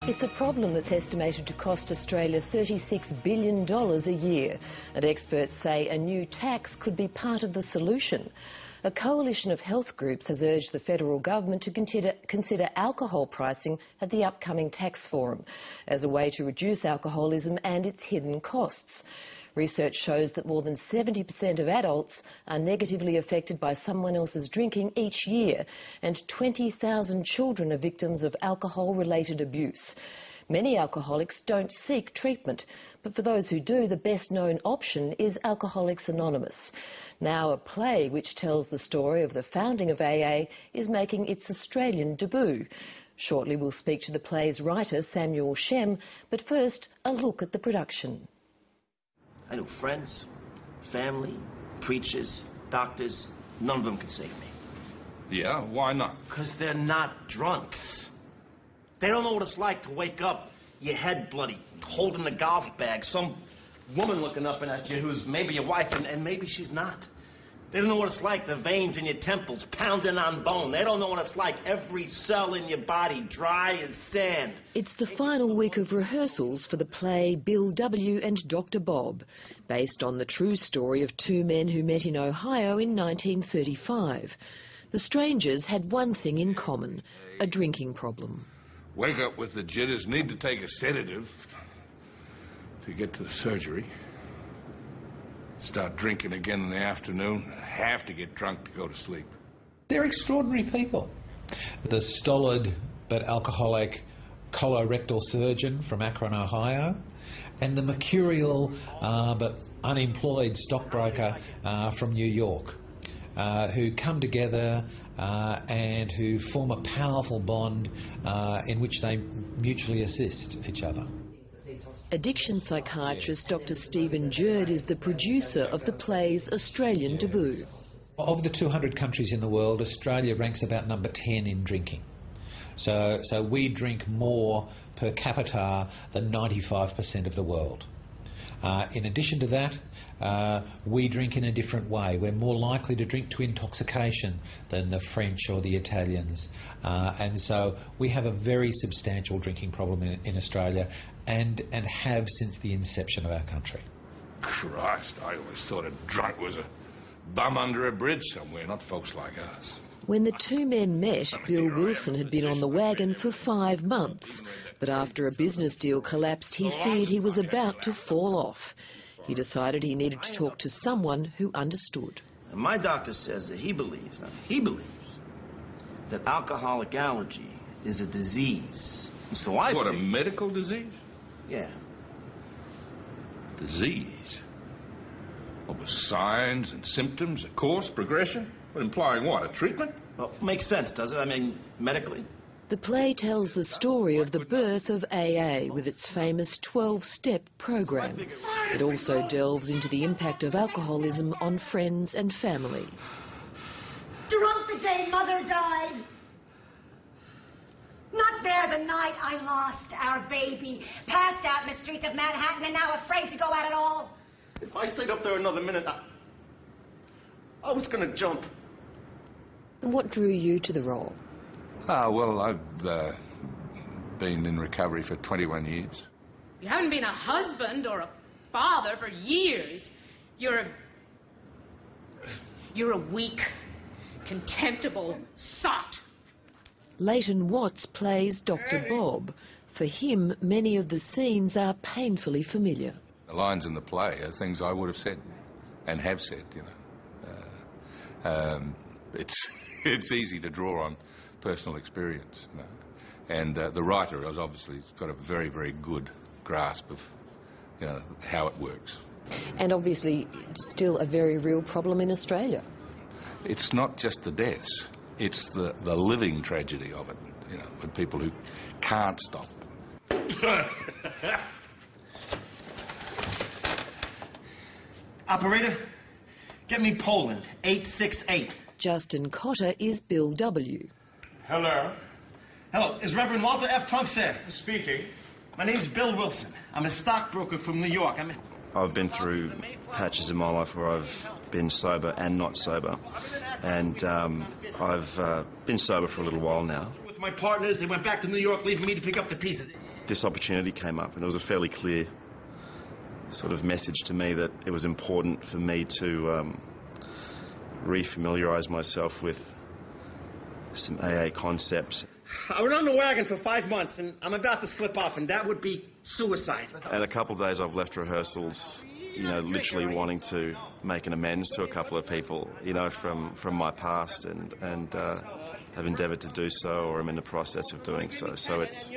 It's a problem that's estimated to cost Australia $36 billion a year, and experts say a new tax could be part of the solution. A coalition of health groups has urged the federal government to consider alcohol pricing at the upcoming tax forum as a way to reduce alcoholism and its hidden costs. Research shows that more than 70% of adults are negatively affected by someone else's drinking each year, and 20,000 children are victims of alcohol-related abuse. Many alcoholics don't seek treatment, but for those who do, the best-known option is Alcoholics Anonymous. Now a play which tells the story of the founding of AA is making its Australian debut. Shortly we'll speak to the play's writer, Samuel Shem, but first a look at the production. I knew friends, family, preachers, doctors. None of them could save me. Yeah, why not? Because they're not drunks. They don't know what it's like to wake up, your head bloody, holding the golf bag, some woman looking up at you who's maybe your wife and maybe she's not. They don't know what it's like, the veins in your temples pounding on bone. They don't know what it's like, every cell in your body dry as sand. It's the final week of rehearsals for the play Bill W. and Dr. Bob, based on the true story of two men who met in Ohio in 1935. The strangers had one thing in common, a drinking problem. Wake up with the jitters, need to take a sedative to get to the surgery. Start drinking again in the afternoon, have to get drunk to go to sleep. They're extraordinary people. The stolid but alcoholic colorectal surgeon from Akron, Ohio, and the mercurial but unemployed stockbroker from New York, who come together and who form a powerful bond in which they mutually assist each other. Addiction psychiatrist Dr. Stephen Jurd is the producer of the play's Australian debut. Of the 200 countries in the world, Australia ranks about number 10 in drinking. So we drink more per capita than 95% of the world. In addition to that, we drink in a different way. We're more likely to drink to intoxication than the French or the Italians. And so we have a very substantial drinking problem in Australia and have since the inception of our country. Christ, I always thought a drunk was a bum under a bridge somewhere, not folks like us. When the two men met, Bill Wilson had been on the wagon for 5 months. But after a business deal collapsed, he feared he was about to fall off. He decided he needed to talk to someone who understood. And my doctor says that he believes that alcoholic allergy is a disease. And so What, a medical disease? Yeah. Disease? What, with signs and symptoms, a course, progression? Implying what, a treatment? Well, makes sense, does it? I mean, medically? The play tells the story of the birth of AA with its famous 12-step program. It also delves into the impact of alcoholism on friends and family. Drunk the day Mother died. Not there the night I lost our baby. Passed out in the streets of Manhattan and now afraid to go out at all. If I stayed up there another minute, I was gonna jump. And what drew you to the role? Well, I've been in recovery for 21 years. You haven't been a husband or a father for years. You're a weak, contemptible sot. Leighton Watts plays Dr. Bob. For him, many of the scenes are painfully familiar. The lines in the play are things I would have said and have said, you know. It's easy to draw on personal experience, you know. And the writer has obviously got a very, very good grasp of, you know, how it works. And obviously still a very real problem in Australia. It's not just the deaths, it's the living tragedy of it, you know, with people who can't stop. Operator, get me Poland, 868. Justin Cotter is Bill W. Hello. Hello, is Reverend Walter F. Tunk there? Speaking. My name's Bill Wilson. I'm a stockbroker from New York. I've been through patches in my life where I've been sober and not sober. And I've been sober for a little while now. With my partners, they went back to New York, leaving me to pick up the pieces. this opportunity came up, and it was a fairly clear sort of message to me that it was important for me to re-familiarise myself with some AA concepts. I was on the wagon for 5 months, and I'm about to slip off, and that would be suicide. And a couple of days I've left rehearsals, you know, literally wanting to make an amends to a couple of people, you know, from my past, and have endeavoured to do so, or I'm in the process of doing so. So it's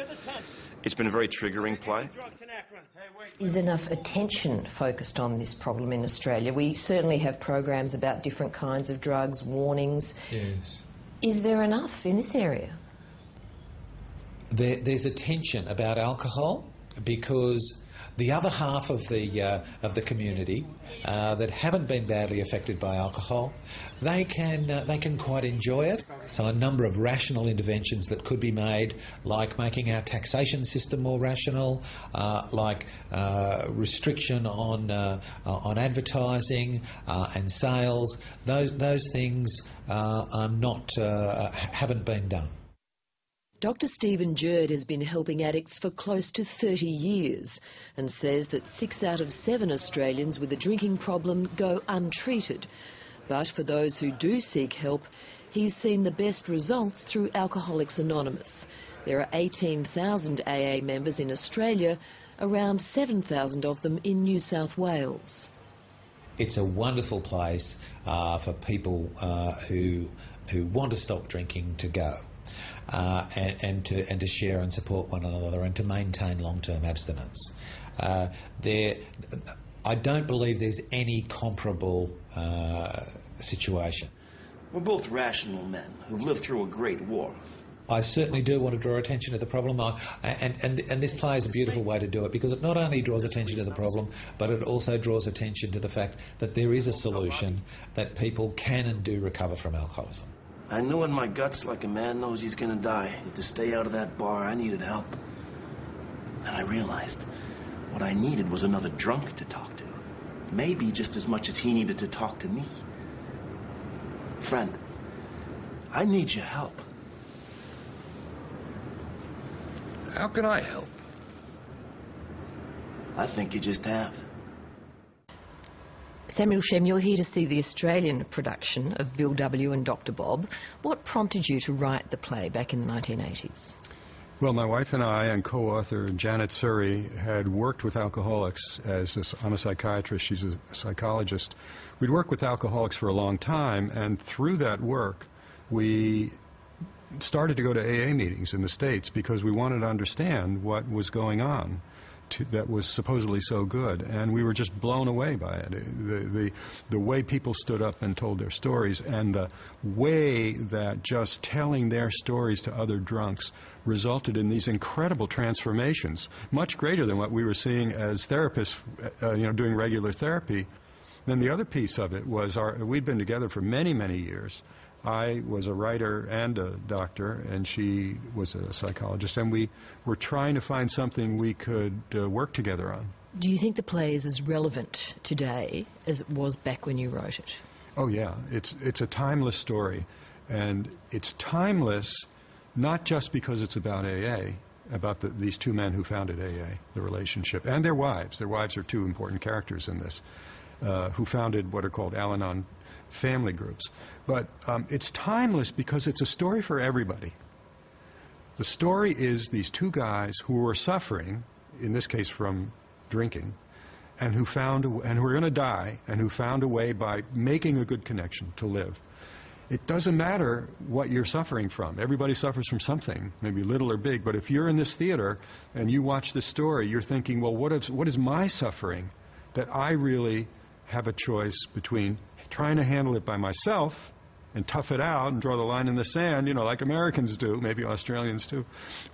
been a very triggering play. Is enough attention focused on this problem in Australia? We certainly have programs about different kinds of drugs, warnings. Yes. Is there enough in this area? There's attention about alcohol because the other half of the community that haven't been badly affected by alcohol, they can quite enjoy it. So a number of rational interventions that could be made, like making our taxation system more rational, like restriction on advertising and sales. Those things are not haven't been done. Dr Stephen Jerd has been helping addicts for close to 30 years and says that 6 out of 7 Australians with a drinking problem go untreated. But for those who do seek help, he's seen the best results through Alcoholics Anonymous. There are 18,000 AA members in Australia, around 7,000 of them in New South Wales. It's a wonderful place for people who want to stop drinking to go. And to share and support one another and to maintain long-term abstinence. I don't believe there's any comparable situation. We're both rational men who've lived through a great war. I certainly do want to draw attention to the problem, and this play is a beautiful way to do it, because it not only draws attention to the problem, but it also draws attention to the fact that there is a solution, that people can and do recover from alcoholism. I knew in my guts, like a man knows he's gonna die, that to stay out of that bar, I needed help. And I realized what I needed was another drunk to talk to. Maybe just as much as he needed to talk to me. Friend, I need your help. How can I help? I think you just have. Samuel Shem, you're here to see the Australian production of Bill W. and Dr. Bob. What prompted you to write the play back in the 1980s? Well, my wife and I and co-author Janet Surrey had worked with alcoholics I'm a psychiatrist, she's a psychologist. We'd worked with alcoholics for a long time, and through that work we started to go to AA meetings in the States because we wanted to understand what was going on that was supposedly so good, and we were just blown away by it. The way people stood up and told their stories, and the way that just telling their stories to other drunks resulted in these incredible transformations, much greater than what we were seeing as therapists, doing regular therapy. Then the other piece of it was we'd been together for many, many years. I was a writer and a doctor, and she was a psychologist, and we were trying to find something we could work together on. Do you think the play is as relevant today as it was back when you wrote it? Oh, yeah. It's a timeless story, and it's timeless not just because it's about AA, about these two men who founded AA, the relationship, and their wives. Their wives are two important characters in this, who founded what are called Al-Anon family groups. But it's timeless because it's a story for everybody. The story is these two guys who were suffering, in this case from drinking, and who were going to die, and who found a way by making a good connection to live. It doesn't matter what you're suffering from. Everybody suffers from something, maybe little or big, but if you're in this theater and you watch this story, you're thinking, well, what is my suffering that I really have a choice between trying to handle it by myself and tough it out and draw the line in the sand, like Americans do, maybe Australians too,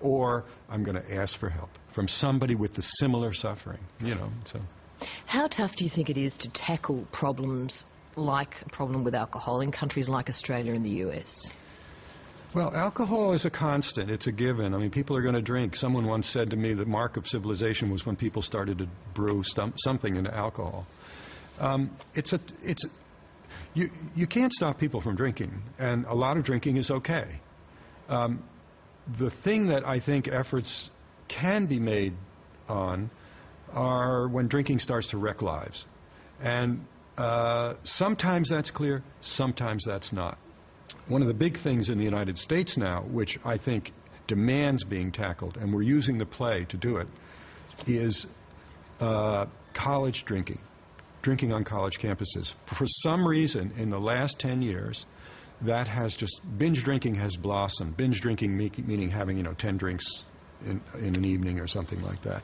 or I'm going to ask for help from somebody with the similar suffering, so. How tough do you think it is to tackle problems like a problem with alcohol in countries like Australia and the US? Well, alcohol is a constant. It's a given. I mean, people are going to drink. Someone once said to me the mark of civilization was when people started to brew something into alcohol. You can't stop people from drinking, and a lot of drinking is okay. The thing that I think efforts can be made on are when drinking starts to wreck lives. And sometimes that's clear, sometimes that's not. One of the big things in the United States now, which I think demands being tackled, and we're using the play to do it, is college drinking on college campuses. For some reason, in the last 10 years, that has just, binge drinking has blossomed. Binge drinking meaning having, 10 drinks in an evening or something like that.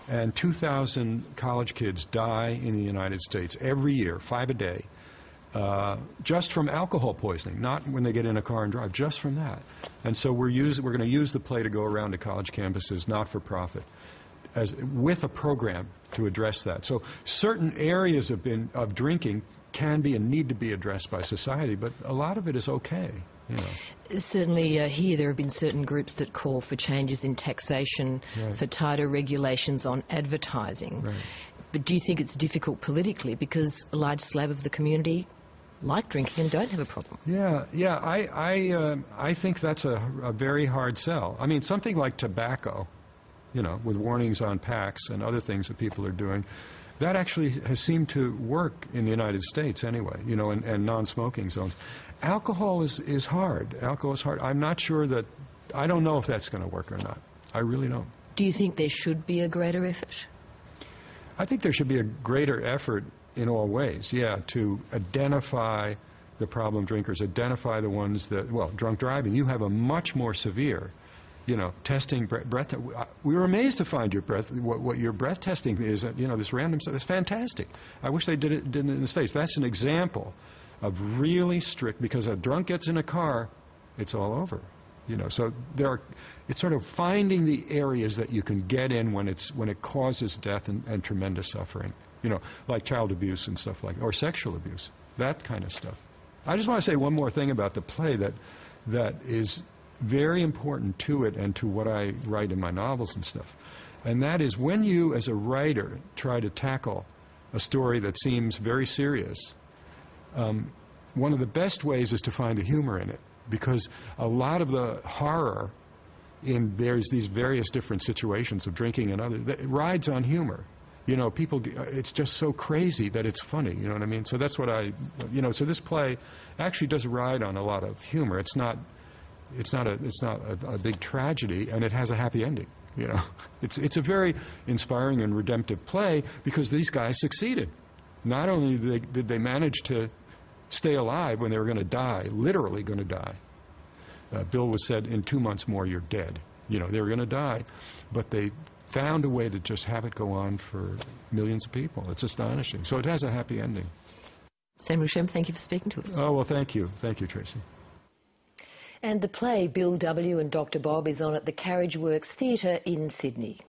And 2,000 college kids die in the United States every year, 5 a day, just from alcohol poisoning, not when they get in a car and drive, just from that. And so we're going to use the play to go around to college campuses, not for profit, with a program to address that. So certain areas of drinking can be and need to be addressed by society, but a lot of it is okay. Certainly here there have been certain groups that call for changes in taxation, for tighter regulations on advertising. Right. But do you think it's difficult politically because a large slab of the community like drinking and don't have a problem? I think that's a very hard sell. I mean, something like tobacco, with warnings on packs and other things that people are doing, that actually has seemed to work in the United States anyway, and non-smoking zones. Alcohol is hard. Alcohol is hard. I'm not sure I don't know if that's going to work or not. I really don't. Do you think there should be a greater effort? I think there should be a greater effort in all ways, to identify the problem drinkers, identify the ones that, drunk driving, you have a much more severe, testing, breath. We were amazed to find your breath, what your breath testing is, this random stuff. It's fantastic. I wish they did it in the States. That's an example of really strict, because a drunk gets in a car, it's all over. So it's sort of finding the areas that you can get in when it causes death and tremendous suffering, like child abuse and stuff or sexual abuse, that kind of stuff. I just want to say one more thing about the play that is very important to it and to what I write in my novels and stuff. And that is, when you, as a writer, try to tackle a story that seems very serious, one of the best ways is to find the humor in it, because a lot of the horror in these various different situations of drinking and others, that rides on humor. People, it's just so crazy that it's funny, you know what I mean? So that's what so this play actually does ride on a lot of humor. It's not a big tragedy, and it has a happy ending. It's a very inspiring and redemptive play because these guys succeeded. Not only did they manage to stay alive when they were going to die, literally going to die. Bill was said, in 2 months more, you're dead. They were going to die, but they found a way to just have it go on for millions of people. It's astonishing. So it has a happy ending. Samuel Shem, thank you for speaking to us. Oh, well, thank you. Thank you, Tracy. And the play Bill W. and Dr. Bob is on at the Carriage Works Theatre in Sydney.